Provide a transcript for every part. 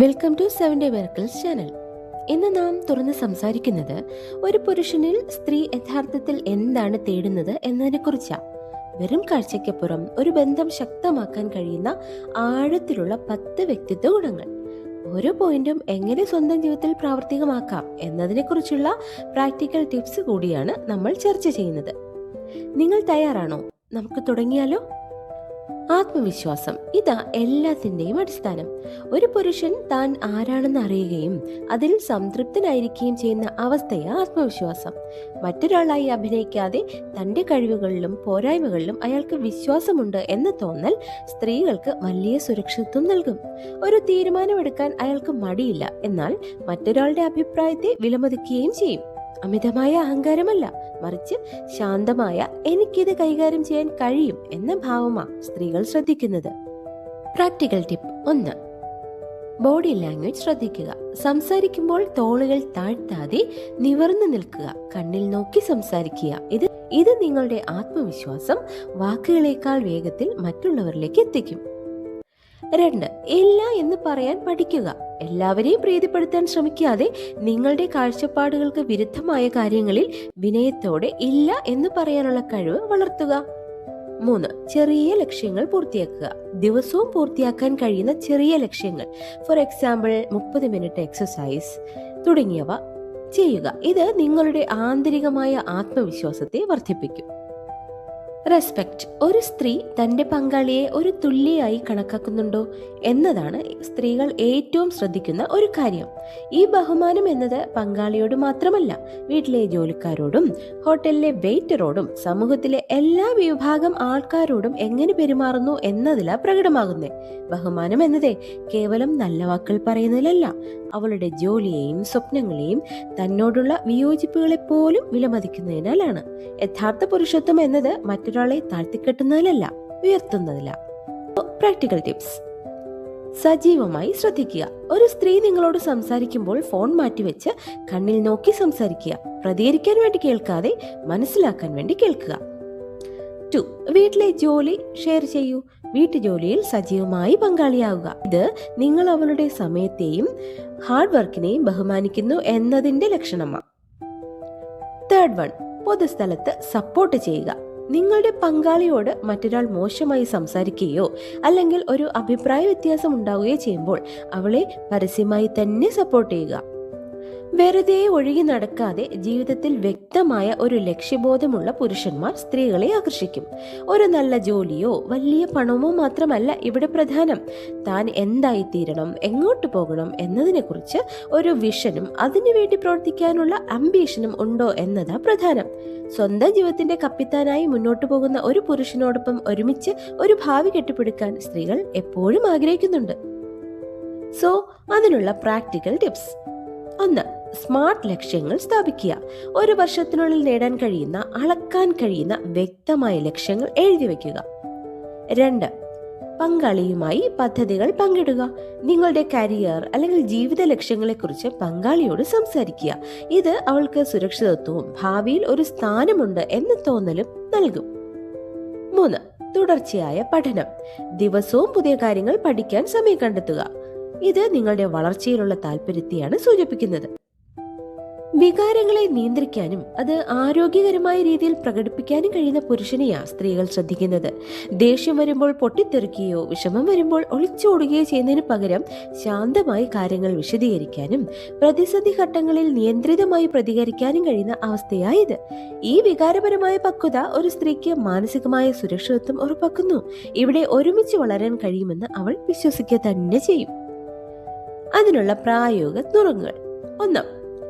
Welcome to 7 miracles channel. ഇന്ന് നാം തുറന്ന് സംസാരിക്കുന്നത് ഒരു പുരുഷനിൽ സ്ത്രീ യഥാർത്ഥത്തിൽ എന്താണ് തേടുന്നത് എന്നതിനെക്കുറിച്ചാണ്. വെറും കാഴ്ചയ്ക്കപ്പുറം ഒരു ബന്ധം ശക്തമാക്കാൻ കഴിയുന്ന ആഴത്തിലുള്ള 10 വ്യക്തിത്വ ഗുണങ്ങൾ. ഓരോ പോയിന്റും എങ്ങനെ സ്വന്തം ജീവിതത്തിൽ പ്രാവർത്തികമാക്കാം എന്നതിനെക്കുറിച്ചുള്ള പ്രാക്ടിക്കൽ ടിപ്സ് കൂടിയാണ് നമ്മൾ ചർച്ച ചെയ്യുന്നത്. നിങ്ങൾ തയ്യാറാണോ? നമുക്ക് തുടങ്ങിയാലോ? ആത്മവിശ്വാസം, ഇതാ എല്ലാത്തിൻ്റെയും അടിസ്ഥാനം. ഒരു പുരുഷൻ താൻ ആരാണെന്ന് അറിയുകയും അതിൽ സംതൃപ്തനായിരിക്കുകയും ചെയ്യുന്ന അവസ്ഥയെ ആത്മവിശ്വാസം. മറ്റൊരാളായി അഭിനയിക്കാതെ തൻ്റെ കഴിവുകളിലും പോരായ്മകളിലും അയാൾക്ക് വിശ്വാസമുണ്ട് എന്ന തോന്നൽ സ്ത്രീകൾക്ക് വലിയ സുരക്ഷിതത്വം നൽകും. ഒരു തീരുമാനമെടുക്കാൻ അയാൾക്ക് മടിയില്ല, എന്നാൽ മറ്റൊരാളുടെ അഭിപ്രായത്തെ വിലമതിക്കുകയും ചെയ്യും. അമിതമായ അഹങ്കാരമല്ല, മറിച്ച് ശാന്തമായ എനിക്കിത് കൈകാര്യം ചെയ്യാൻ കഴിയും എന്ന ഭാവമാണ് സ്ത്രീകൾ ശ്രദ്ധിക്കുന്നത്. Practical tip 1. ബോഡി ലാംഗ്വേജ് ശ്രദ്ധിക്കുക. സംസാരിക്കുമ്പോൾ തോളുകൾ താഴ്ത്താതെ നിവർന്നു നിൽക്കുക, കണ്ണിൽ നോക്കി സംസാരിക്കുക. ഇത് നിങ്ങളുടെ ആത്മവിശ്വാസം വാക്കുകളേക്കാൾ വേഗത്തിൽ മറ്റുള്ളവരിലേക്ക് എത്തിക്കും. 2. ഇല്ല എന്ന് പറയാൻ പഠിക്കുക. എല്ലാവരെയും പ്രീതിപ്പെടുത്താൻ ശ്രമിക്കാതെ നിങ്ങളുടെ കാഴ്ചപ്പാടുകൾക്ക് വിരുദ്ധമായ കാര്യങ്ങളിൽ വിനയത്തോടെ ഇല്ല എന്ന് പറയാനുള്ള കഴിവ് വളർത്തുക. 3. ചെറിയ ലക്ഷ്യങ്ങൾ പൂർത്തിയാക്കുക. ദിവസവും പൂർത്തിയാക്കാൻ കഴിയുന്ന ചെറിയ ലക്ഷ്യങ്ങൾ, ഫോർ എക്സാമ്പിൾ 30 മിനിറ്റ് എക്സസൈസ് തുടങ്ങിയവ ചെയ്യുക. ഇത് നിങ്ങളുടെ ആന്തരികമായ ആത്മവിശ്വാസത്തെ വർദ്ധിപ്പിക്കും. റെസ്പെക്ട്. ഒരു സ്ത്രീ തന്റെ പങ്കാളിയെ ഒരു തുല്യയായി കണക്കാക്കുന്നുണ്ടോ എന്നതാണ് സ്ത്രീകൾ ഏറ്റവും ശ്രദ്ധിക്കുന്ന ഒരു കാര്യം. ഈ ബഹുമാനം എന്നത് പങ്കാളിയോട് മാത്രമല്ല, വീട്ടിലെ ജോലിക്കാരോടും ഹോട്ടലിലെ വെയിറ്ററോടും സമൂഹത്തിലെ എല്ലാ വിഭാഗം ആൾക്കാരോടും എങ്ങനെ പെരുമാറുന്നു എന്നതിലാണ് പ്രകടമാകുന്നത്. ബഹുമാനം എന്നതേ കേവലം നല്ല വാക്കുകൾ പറയുന്നതിലല്ല, അവളുടെ ജോലിയെയും സ്വപ്നങ്ങളെയും തന്നോടുള്ള വിയോജിപ്പുകളെ പോലും വിലമതിക്കുന്നതിനാലാണ്. യഥാർത്ഥ പുരുഷത്വം എന്നത് മറ്റൊരാളെ താഴ്ത്തിക്കെട്ടുന്നതിലല്ല, ഉയർത്തുന്നതില. Practical tips. സജീവമായി ശ്രദ്ധിക്കുക. ഒരു സ്ത്രീ നിങ്ങളോട് സംസാരിക്കുമ്പോൾ ഫോൺ മാറ്റിവെച്ച് കണ്ണിൽ നോക്കി സംസാരിക്കുക. പ്രതികരിക്കാൻ വേണ്ടി കേൾക്കാതെ മനസ്സിലാക്കാൻ വേണ്ടി കേൾക്കുക. 2. വീട്ടിലെ ജോലി ഷെയർ ചെയ്യൂ. വീട്ടുജോലിയിൽ സജീവമായി പങ്കാളിയാവുക. ഇത് നിങ്ങൾ അവളുടെ സമയത്തെയും ഹാർഡ് വർക്കിനെയും ബഹുമാനിക്കുന്നു എന്നതിന്റെ ലക്ഷണമാണ്. 3. പൊതുസ്ഥലത്ത് സപ്പോർട്ട് ചെയ്യുക. നിങ്ങളുടെ പങ്കാളിയോട് മറ്റൊരാൾ മോശമായി സംസാരിക്കുകയോ അല്ലെങ്കിൽ ഒരു അഭിപ്രായ വ്യത്യാസം ഉണ്ടാവുകയോ ചെയ്യുമ്പോൾ അവളെ പരസ്യമായി തന്നെ സപ്പോർട്ട് ചെയ്യുക. വെറുതെ ഒഴുകി നടക്കാതെ ജീവിതത്തിൽ വ്യക്തമായ ഒരു ലക്ഷ്യബോധമുള്ള പുരുഷന്മാർ സ്ത്രീകളെ ആകർഷിക്കും. ഒരു നല്ല ജോലിയോ വലിയ പണമോ മാത്രമല്ല ഇവിടെ പ്രധാനം. താൻ എന്തായിത്തീരണം, എങ്ങോട്ട് പോകണം എന്നതിനെക്കുറിച്ച് ഒരു വിഷനും അതിനുവേണ്ടി പ്രവർത്തിക്കാനുള്ള അംബീഷനും ഉണ്ടോ എന്നതാ പ്രധാനം. സ്വന്തം ജീവിതത്തിന്റെ കപ്പിത്താനായി മുന്നോട്ടു പോകുന്ന ഒരു പുരുഷനോടൊപ്പം ഒരുമിച്ച് ഒരു ഭാവി കെട്ടിപ്പടുക്കാൻ സ്ത്രീകൾ എപ്പോഴും ആഗ്രഹിക്കുന്നുണ്ട്. സോ അതിനുള്ള പ്രാക്ടിക്കൽ ടിപ്സ്. 1. സ്മാർട്ട് ലക്ഷ്യങ്ങൾ സ്ഥാപിക്കുക. ഒരു വർഷത്തിനുള്ളിൽ നേടാൻ കഴിയുന്ന, അളക്കാൻ കഴിയുന്ന വ്യക്തമായ ലക്ഷ്യങ്ങൾ എഴുതി വയ്ക്കുക. 2. പങ്കാളിയുമായി പദ്ധതികൾ പങ്കിടുക. നിങ്ങളുടെ കരിയർ അല്ലെങ്കിൽ ജീവിത ലക്ഷ്യങ്ങളെക്കുറിച്ച് പങ്കാളിയോട് സംസാരിക്കുക. ഇത് അവൾക്ക് സുരക്ഷിതത്വവും ഭാവിയിൽ ഒരു സ്ഥാനമുണ്ട് എന്ന തോന്നലും നൽകും. 3. തുടർച്ചയായ പഠനം. ദിവസവും പുതിയ കാര്യങ്ങൾ പഠിക്കാൻ സമയം കണ്ടെത്തുക. ഇത് നിങ്ങളുടെ വളർച്ചയിലുള്ള താല്പര്യത്തെയാണ് സൂചിപ്പിക്കുന്നത്. വികാരങ്ങളെ നിയന്ത്രിക്കാനും അത് ആരോഗ്യകരമായ രീതിയിൽ പ്രകടിപ്പിക്കാനും കഴിയുന്ന പുരുഷനെയാണ് സ്ത്രീകൾ ശ്രദ്ധിക്കുന്നത്. ദേഷ്യം വരുമ്പോൾ പൊട്ടിത്തെറിക്കുകയോ വിഷമം വരുമ്പോൾ ഒളിച്ചോടുകയോ ചെയ്യുന്നതിന് പകരം ശാന്തമായി കാര്യങ്ങൾ വിശദീകരിക്കാനും പ്രതിസന്ധി ഘട്ടങ്ങളിൽ നിയന്ത്രിതമായി പ്രതികരിക്കാനും കഴിയുന്ന അവസ്ഥയായത്. ഈ വികാരപരമായ പക്വത ഒരു സ്ത്രീക്ക് മാനസികമായ സുരക്ഷിതത്വം ഉറപ്പാക്കുന്നു. ഇവിടെ ഒരുമിച്ച് വളരാൻ കഴിയുമെന്ന് അവൾ വിശ്വസിക്കുക തന്നെ ചെയ്യും. അതിനുള്ള പ്രായോഗിക നുറുങ്ങുകൾ. 1.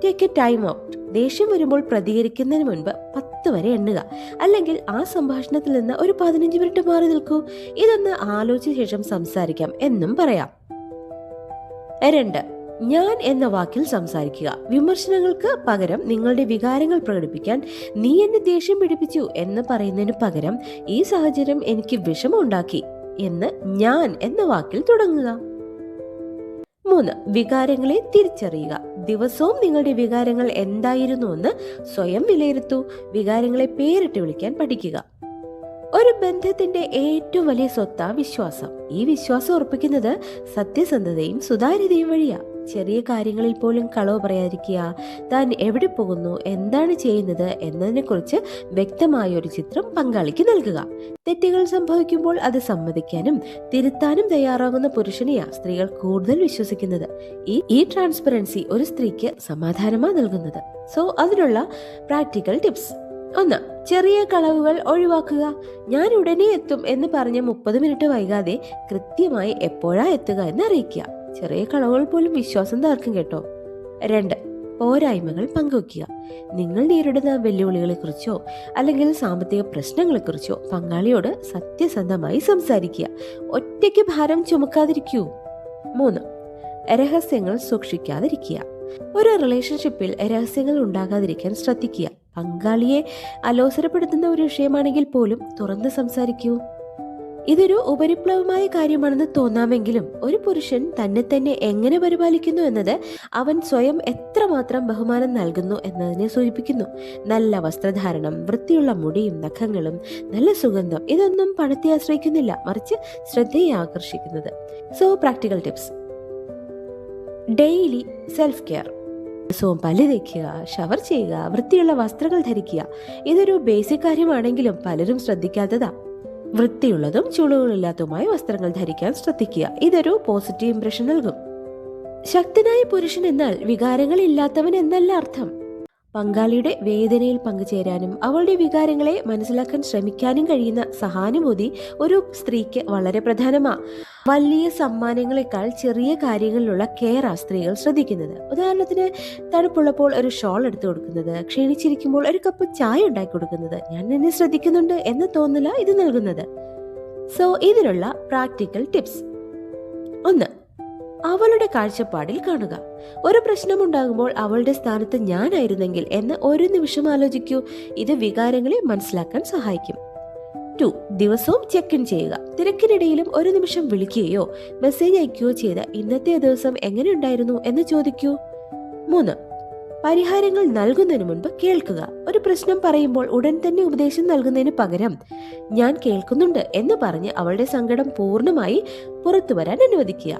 Take A time out. ദേഷ്യം വരുമ്പോൾ പ്രതികരിക്കുന്നതിന് മുൻപ് 10 വരെ എണ്ണുക, അല്ലെങ്കിൽ ആ സംഭാഷണത്തിൽ നിന്ന് ഒരു 15 മിനിറ്റ് മാറി നിൽക്കൂ. ഇതൊന്ന് ആലോചിച്ച ശേഷം സംസാരിക്കാം എന്നും പറയാം. 2. ഞാൻ എന്ന വാക്കിൽ സംസാരിക്കുക. വിമർശനങ്ങൾക്ക് പകരം നിങ്ങളുടെ വികാരങ്ങൾ പ്രകടിപ്പിക്കാൻ നീ എന്നെ ദേഷ്യം പിടിപ്പിച്ചു എന്ന് പറയുന്നതിന് പകരം ഈ സാഹചര്യം എനിക്ക് വിഷമമുണ്ടാക്കി എന്ന് ഞാൻ എന്ന വാക്കിൽ തുടങ്ങുക. 3. വികാരങ്ങളെ തിരിച്ചറിയുക. ദിവസവും നിങ്ങളുടെ വികാരങ്ങൾ എന്തായിരുന്നുവെന്ന് സ്വയം വിലയിരുത്തൂ. വികാരങ്ങളെ പേരിട്ട് വിളിക്കാൻ പഠിക്കുക. ഒരു ബന്ധത്തിന്റെ ഏറ്റവും വലിയ സ്വത്താ വിശ്വാസം. ഈ വിശ്വാസം ഉറപ്പിക്കുന്നത് സത്യസന്ധതയും സുതാര്യതയും വഴിയാ. ചെറിയ കാര്യങ്ങളിൽ പോലും കളവ് പറയാതിരിക്കുക, താൻ എവിടെ പോകുന്നു, എന്താണ് ചെയ്യുന്നത് എന്നതിനെക്കുറിച്ച് വ്യക്തമായ ഒരു ചിത്രം പങ്കാളിക്ക് നൽകുക. തെറ്റുകൾ സംഭവിക്കുമ്പോൾ അത് സമ്മതിക്കാനും തിരുത്താനും തയ്യാറാകുന്ന പുരുഷനെയാ സ്ത്രീകൾ കൂടുതൽ വിശ്വസിക്കുന്നത്. ഈ ട്രാൻസ്പെറൻസി ഒരു സ്ത്രീക്ക് സമാധാനമാണ് നൽകുന്നത്. സോ അതിനുള്ള പ്രാക്ടിക്കൽ ടിപ്സ്: 1. ചെറിയ കളവുകൾ ഒഴിവാക്കുക. ഞാൻ ഉടനെ എത്തും എന്ന് പറഞ്ഞ് 30 മിനിറ്റ് വൈകാതെ കൃത്യമായി എപ്പോഴാ എത്തുക എന്ന് അറിയിക്കുക. ചെറിയ കളവുകൾ പോലും വിശ്വാസം തകർക്കും കേട്ടോ. 2. പോരായ്മകൾ പങ്കുവയ്ക്കുക. നിങ്ങൾ നേരിടുന്ന വെല്ലുവിളികളെ കുറിച്ചോ അല്ലെങ്കിൽ സാമ്പത്തിക പ്രശ്നങ്ങളെ കുറിച്ചോ പങ്കാളിയോട് സത്യസന്ധമായി സംസാരിക്കുക. ഒറ്റയ്ക്ക് ഭാരം ചുമക്കാതിരിക്കൂ. 3. രഹസ്യങ്ങൾ സൂക്ഷിക്കാതിരിക്കുക. ഒരു റിലേഷൻഷിപ്പിൽ രഹസ്യങ്ങൾ ഉണ്ടാകാതിരിക്കാൻ ശ്രദ്ധിക്കുക. പങ്കാളിയെ അലോസരപ്പെടുത്തുന്ന ഒരു വിഷയമാണെങ്കിൽ പോലും തുറന്ന് സംസാരിക്കൂ. ഇതൊരു ഉപരിപ്ലവമായ കാര്യമാണെന്ന് തോന്നാമെങ്കിലും ഒരു പുരുഷൻ തന്നെ എങ്ങനെ പരിപാലിക്കുന്നു എന്നത് അവൻ സ്വയം എത്രമാത്രം ബഹുമാനം നൽകുന്നു എന്നതിനെ സൂചിപ്പിക്കുന്നു. നല്ല വസ്ത്രധാരണം, വൃത്തിയുള്ള മുടിയും നഖങ്ങളും നല്ല സുഗന്ധം, ഇതൊന്നും പണത്തെ ആശ്രയിക്കുന്നില്ല, മറിച്ച് ശ്രദ്ധയെ ആകർഷിക്കുന്നത്. So practical tips: daily self care. ദിവസവും പല്ല് തേക്കുക, ഷവർ ചെയ്യുക, വൃത്തിയുള്ള വസ്ത്രങ്ങൾ ധരിക്കുക. ഇതൊരു ബേസിക് കാര്യമാണെങ്കിലും പലരും ശ്രദ്ധിക്കാത്തതാ. വൃത്തിയുള്ളതും ചുളിവുകളില്ലാത്തതുമായ വസ്ത്രങ്ങൾ ധരിക്കാൻ ശ്രദ്ധിക്കുക. ഇതൊരു പോസിറ്റീവ് ഇംപ്രഷൻ നൽകും. ശക്തനായ പുരുഷൻ എന്നാൽ വികാരങ്ങളില്ലാത്തവൻ എന്നല്ല അർത്ഥം. പങ്കാളിയുടെ വേദനയിൽ പങ്കുചേരാനും അവളുടെ വികാരങ്ങളെ മനസ്സിലാക്കാൻ ശ്രമിക്കാനും കഴിയുന്ന സഹാനുഭൂതി ഒരു സ്ത്രീക്ക് വളരെ പ്രധാനമാണ്. വലിയ സമ്മാനങ്ങളെക്കാൾ ചെറിയ കാര്യങ്ങളിലുള്ള കെയറാ സ്ത്രീകൾ ശ്രദ്ധിക്കുന്നത്. ഉദാഹരണത്തിന്, തണുപ്പുള്ളപ്പോൾ ഒരു ഷോൾ എടുത്തു കൊടുക്കുന്നത്, ക്ഷീണിച്ചിരിക്കുമ്പോൾ ഒരു കപ്പ് ചായ ഉണ്ടാക്കി കൊടുക്കുന്നത്, ഞാൻ നിന്നെ ശ്രദ്ധിക്കുന്നുണ്ട് എന്ന തോന്നല ഇത് നൽകുന്നത്. സോ ഇതിനുള്ള പ്രാക്ടിക്കൽ ടിപ്സ്: 1. അവളുടെ കാഴ്ചപ്പാടിൽ കാണുക. ഒരു പ്രശ്നമുണ്ടാകുമ്പോൾ അവളുടെ സ്ഥാനത്ത് ഞാനായിരുന്നെങ്കിൽ എന്ന് ഒരു നിമിഷം ആലോചിക്കൂ. ഇത് വികാരങ്ങളെ മനസ്സിലാക്കാൻ സഹായിക്കും. 2. ദിവസവും ചെക്ക് ഇൻ ചെയ്യുക. തിരക്കിനിടയിലും ഒരു നിമിഷം വിളിക്കുകയോ മെസ്സേജ് അയക്കുകയോ ചെയ്ത് ഇന്നത്തെ ദിവസം എങ്ങനെയുണ്ടായിരുന്നു എന്ന് ചോദിക്കൂ. 3. പരിഹാരങ്ങൾ നൽകുന്നതിന് മുൻപ് കേൾക്കുക. ഒരു പ്രശ്നം പറയുമ്പോൾ ഉടൻ തന്നെ ഉപദേശം നൽകുന്നതിന് പകരം ഞാൻ കേൾക്കുന്നുണ്ട് എന്ന് പറഞ്ഞ് അവളുടെ സങ്കടം പൂർണ്ണമായി പുറത്തു വരാൻ അനുവദിക്കുക.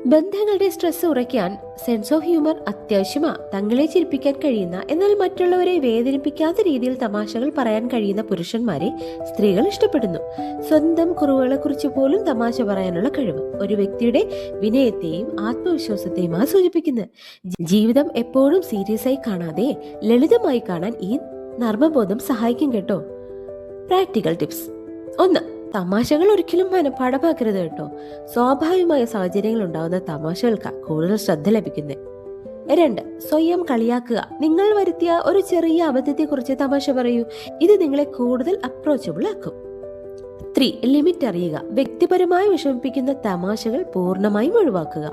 ബന്ധങ്ങളുടെ സ്ട്രെസ് കുറയ്ക്കാൻ സെൻസ് ഓഫ് ഹ്യൂമർ അത്യാവശ്യമാണ്. തങ്ങളെ ചിരിപ്പിക്കാൻ കഴിയുന്ന എന്നാൽ മറ്റുള്ളവരെ വേദനിപ്പിക്കാത്ത രീതിയിൽ തമാശകൾ പറയാൻ കഴിയുന്ന പുരുഷന്മാരെ സ്ത്രീകൾ ഇഷ്ടപ്പെടുന്നു. സ്വന്തം കുറവുകളെ കുറിച്ച് പോലും തമാശ പറയാനുള്ള കഴിവ് ഒരു വ്യക്തിയുടെ വിനയത്തെയും ആത്മവിശ്വാസത്തെയുമാണ് സൂചിപ്പിക്കുന്നത്. ജീവിതം എപ്പോഴും സീരിയസ് ആയി കാണാതെ ലളിതമായി കാണാൻ ഈ നർമ്മബോധം സഹായിക്കും കേട്ടോ. Practical tips: 1. തമാശകൾ ഒരിക്കലും മനഃപാഠമാക്കരുത് കേട്ടോ. സ്വാഭാവികമായ സാഹചര്യങ്ങൾ ഉണ്ടാകുന്ന തമാശകൾക്ക് കൂടുതൽ ശ്രദ്ധ ലഭിക്കുന്നത്. 2. സ്വയം കളിയാക്കുക. നിങ്ങൾ വരുത്തിയ ഒരു ചെറിയ അബദ്ധത്തെക്കുറിച്ച് തമാശ പറയൂ. ഇത് നിങ്ങളെ കൂടുതൽ അപ്രോച്ചബിൾ ആക്കും. 3. ലിമിറ്റ് അറിയുക. വ്യക്തിപരമായി വിഷമിപ്പിക്കുന്ന തമാശകൾ പൂർണ്ണമായും ഒഴിവാക്കുക.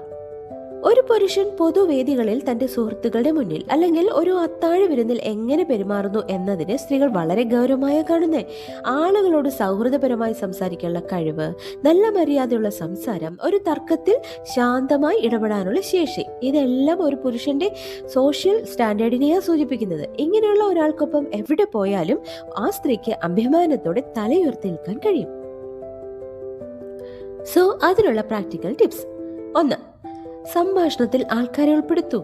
ഒരു പുരുഷൻ പൊതുവേദികളിൽ തന്റെ സുഹൃത്തുക്കളുടെ മുന്നിൽ അല്ലെങ്കിൽ ഒരു അത്താഴ വിരുന്നിൽ എങ്ങനെ പെരുമാറുന്നു എന്നതിന് സ്ത്രീകൾ വളരെ ഗൗരവമായി കാണുന്നത്. ആളുകളോട് സൗഹൃദപരമായി സംസാരിക്കാനുള്ള കഴിവ്, നല്ല മര്യാദയുള്ള സംസാരം, ഒരു തർക്കത്തിൽ ശാന്തമായി ഇടപെടാനുള്ള ശേഷി, ഇതെല്ലാം ഒരു പുരുഷന്റെ സോഷ്യൽ സ്റ്റാൻഡേർഡിനെയാണ് സൂചിപ്പിക്കുന്നത്. ഇങ്ങനെയുള്ള ഒരാൾക്കൊപ്പം എവിടെ പോയാലും ആ സ്ത്രീക്ക് അഭിമാനത്തോടെ തലയുയർത്തി നിൽക്കാൻ കഴിയും. സോ അതിനുള്ള പ്രാക്ടിക്കൽ ടിപ്സ്: 1. സംഭാഷണത്തിൽ ആൾക്കാരെ ഉൾപ്പെടുത്തൂ.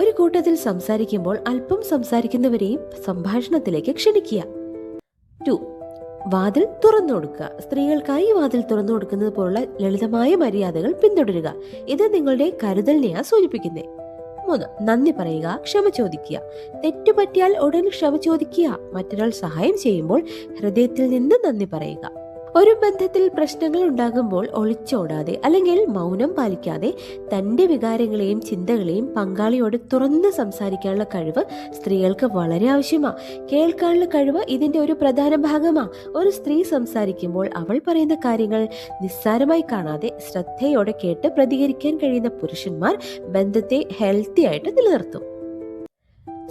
ഒരു കൂട്ടത്തിൽ സംസാരിക്കുമ്പോൾ അല്പം സംസാരിക്കുന്നവരെയും സംഭാഷണത്തിലേക്ക് ക്ഷണിക്കുക. 2. വാതിൽ തുറന്നു കൊടുക്കുക. സ്ത്രീകൾക്കായി വാതിൽ തുറന്നു കൊടുക്കുന്നത് പോലുള്ള ലളിതമായ മര്യാദകൾ പിന്തുടരുക. ഇത് നിങ്ങളുടെ കരുതലിനെയാണ് സൂചിപ്പിക്കുന്നത്. 3. നന്ദി പറയുക, ക്ഷമ ചോദിക്കുക. തെറ്റുപറ്റിയാൽ ഉടൻ ക്ഷമ ചോദിക്കുക. മറ്റൊരാൾ സഹായം ചെയ്യുമ്പോൾ ഹൃദയത്തിൽ നിന്ന് നന്ദി പറയുക. ഒരു ബന്ധത്തിൽ പ്രശ്നങ്ങൾ ഉണ്ടാകുമ്പോൾ ഒളിച്ചോടാതെ അല്ലെങ്കിൽ മൗനം പാലിക്കാതെ തന്റെ വികാരങ്ങളെയും ചിന്തകളെയും പങ്കാളിയോട് തുറന്ന് സംസാരിക്കാനുള്ള കഴിവ് സ്ത്രീകൾക്ക് വളരെ ആവശ്യമാണ്. കേൾക്കാനുള്ള കഴിവ് ഇതിന്റെ ഒരു പ്രധാന ഭാഗമാണ്. ഒരു സ്ത്രീ സംസാരിക്കുമ്പോൾ അവൾ പറയുന്ന കാര്യങ്ങൾ നിസ്സാരമായി കാണാതെ ശ്രദ്ധയോടെ കേട്ട് പ്രതികരിക്കാൻ കഴിയുന്ന പുരുഷന്മാർ ബന്ധത്തെ ഹെൽത്തി ആയിട്ട് നിലനിർത്തും.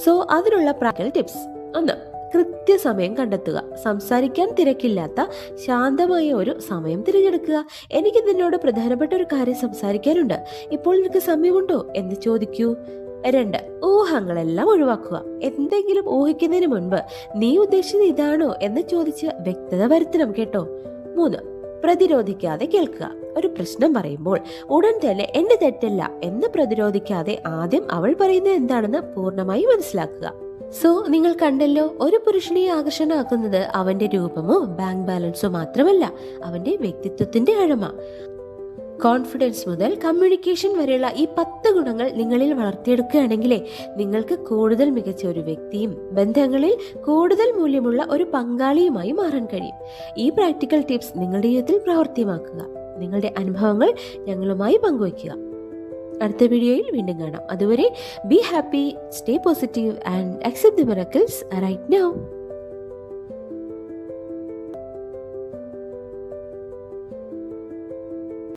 സോ അതിനുള്ള പ്രാക്ടിക്കൽ ടിപ്സ്: 1. കൃത്യസമയം കണ്ടെത്തുക. സംസാരിക്കാൻ തിരക്കില്ലാത്ത ശാന്തമായ ഒരു സമയം തിരഞ്ഞെടുക്കുക. എനിക്ക് നിന്നോട് പ്രധാനപ്പെട്ട ഒരു കാര്യം സംസാരിക്കാനുണ്ട്, ഇപ്പോൾ നിനക്ക് സമയമുണ്ടോ എന്ന് ചോദിക്കൂ. 2. ഊഹങ്ങളെല്ലാം ഒഴിവാക്കുക. എന്തെങ്കിലും ഊഹിക്കുന്നതിന് മുൻപ് നീ ഉദ്ദേശിച്ചത് ഇതാണോ എന്ന് ചോദിച്ച് വ്യക്തത വരുത്തണം കേട്ടോ. 3. പ്രതിരോധിക്കാതെ കേൾക്കുക. ഒരു പ്രശ്നം പറയുമ്പോൾ ഉടൻ തന്നെ എന്റെ തെറ്റല്ല എന്ന് പ്രതിരോധിക്കാതെ ആദ്യം അവൾ പറയുന്നത് എന്താണെന്ന് പൂർണ്ണമായി മനസ്സിലാക്കുക. സോ നിങ്ങൾ കണ്ടല്ലോ, ഒരു പുരുഷനെ ആകർഷണമാക്കുന്നത് അവന്റെ രൂപമോ ബാങ്ക് ബാലൻസോ മാത്രമല്ല, അവന്റെ വ്യക്തിത്വത്തിന്റെ ആഴമ. കോൺഫിഡൻസ് മുതൽ കമ്മ്യൂണിക്കേഷൻ വരെയുള്ള ഈ 10 ഗുണങ്ങൾ നിങ്ങളിൽ വളർത്തിയെടുക്കുകയാണെങ്കിലേ നിങ്ങൾക്ക് കൂടുതൽ മികച്ച ഒരു വ്യക്തിയും ബന്ധങ്ങളിൽ കൂടുതൽ മൂല്യമുള്ള ഒരു പങ്കാളിയുമായി മാറാൻ കഴിയും. ഈ പ്രാക്ടിക്കൽ ടിപ്സ് നിങ്ങളുടെ ജീവിതത്തിൽ പ്രാവർത്തികമാക്കുക. നിങ്ങളുടെ അനുഭവങ്ങൾ ഞങ്ങളുമായി പങ്കുവയ്ക്കുക. അടുത്ത വീഡിയോയിൽ വീണ്ടും കാണാം. അതുവരെ be happy, stay positive and accept the miracles right now.